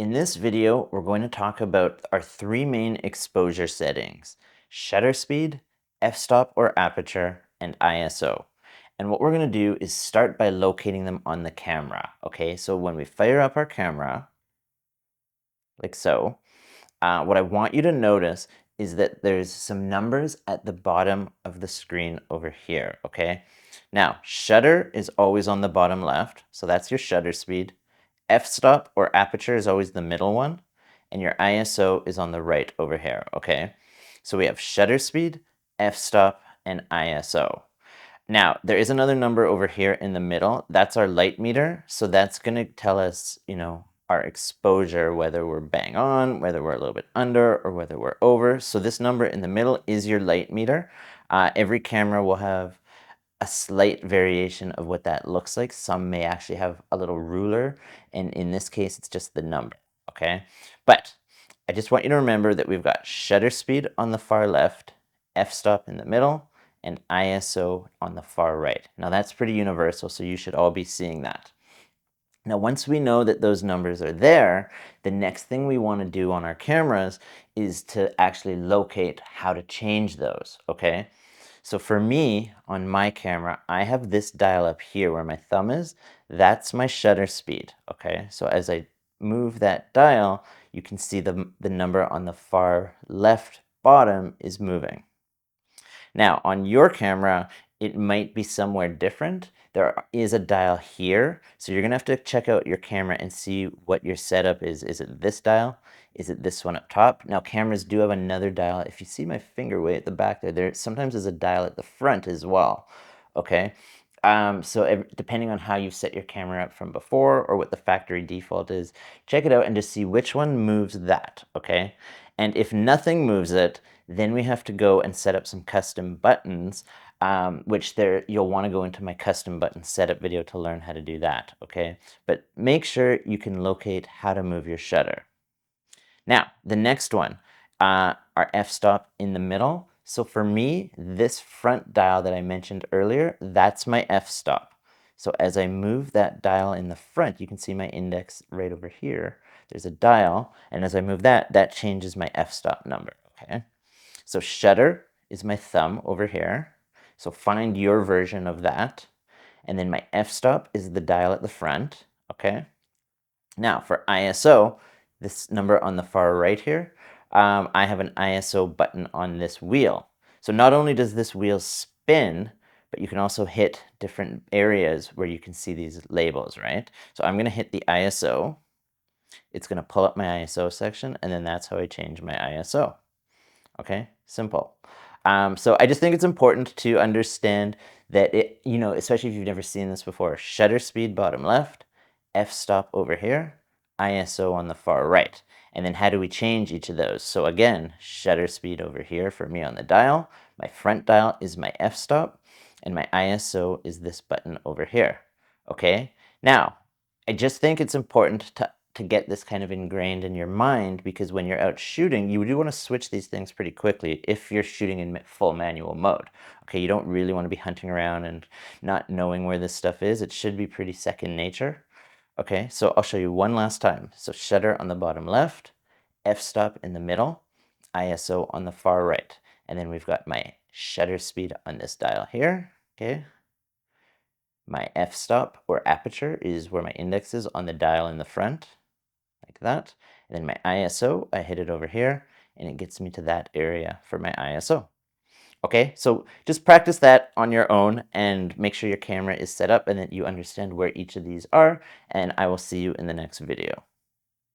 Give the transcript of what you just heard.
In this video, we're going to talk about our three main exposure settings: shutter speed, f-stop or aperture, and ISO. And what we're going to do is start by locating them on the camera. Okay, so when we fire up our camera, like so, what I want you to notice is that there's some numbers at the bottom of the screen over here, okay? Now, shutter is always on the bottom left, so that's your shutter speed. F-stop or aperture is always the middle one, and your ISO is on the right over here, okay? So we have shutter speed, f-stop, and ISO. Now, there is another number over here in the middle. That's our light meter. So that's going to tell us, our exposure, whether we're bang on, whether we're a little bit under, or whether we're over. So this number in the middle is your light meter. Every camera will have a slight variation of what that looks like. Some may actually have a little ruler, and in this case, it's just the number, okay? But I just want you to remember that we've got shutter speed on the far left, f-stop in the middle, and ISO on the far right. Now that's pretty universal, so you should all be seeing that. Now, once we know that those numbers are there, the next thing we want to do on our cameras is to actually locate how to change those, okay? So for me, on my camera, I have this dial up here where my thumb is. That's my shutter speed, okay? So as I move that dial, you can see the number on the far left bottom is moving. Now, on your camera, it might be somewhere different. There is a dial here, so you're gonna have to check out your camera and see what your setup is. Is it this dial? Is it this one up top? Now, cameras do have another dial. If you see my finger way at the back there sometimes is a dial at the front as well, okay? So depending on how you set your camera up from before or what the factory default is, check it out and just see which one moves that, okay? And if nothing moves it, then we have to go and set up some custom buttons, which you'll want to go into my custom button setup video to learn how to do that, okay? But make sure you can locate how to move your shutter. Now, the next one, our f-stop in the middle. So for me, this front dial that I mentioned earlier, that's my f-stop. So as I move that dial in the front, you can see my index right over here. There's a dial, and as I move that, that changes my f-stop number, okay? So shutter is my thumb over here. So find your version of that. And then my f-stop is the dial at the front, okay? Now for ISO, this number on the far right here, I have an ISO button on this wheel. So not only does this wheel spin, but you can also hit different areas where you can see these labels, right? So I'm gonna hit the ISO. It's gonna pull up my ISO section, and then that's how I change my ISO. Okay, simple. So I just think it's important to understand that especially if you've never seen this before, shutter speed bottom left, f-stop over here, ISO on the far right. And then how do we change each of those? So again, shutter speed over here for me on the dial, my front dial is my f-stop, and my ISO is this button over here. Okay, now I just think it's important to get this kind of ingrained in your mind, because when you're out shooting, you do want to switch these things pretty quickly if you're shooting in full manual mode. Okay, you don't really want to be hunting around and not knowing where this stuff is. It should be pretty second nature. Okay, so I'll show you one last time. So shutter on the bottom left, f-stop in the middle, ISO on the far right. And then we've got my shutter speed on this dial here, okay? My f-stop or aperture is where my index is on the dial in the front, like that. And then my ISO, I hit it over here, and it gets me to that area for my ISO. Okay, so just practice that on your own and make sure your camera is set up and that you understand where each of these are, and I will see you in the next video.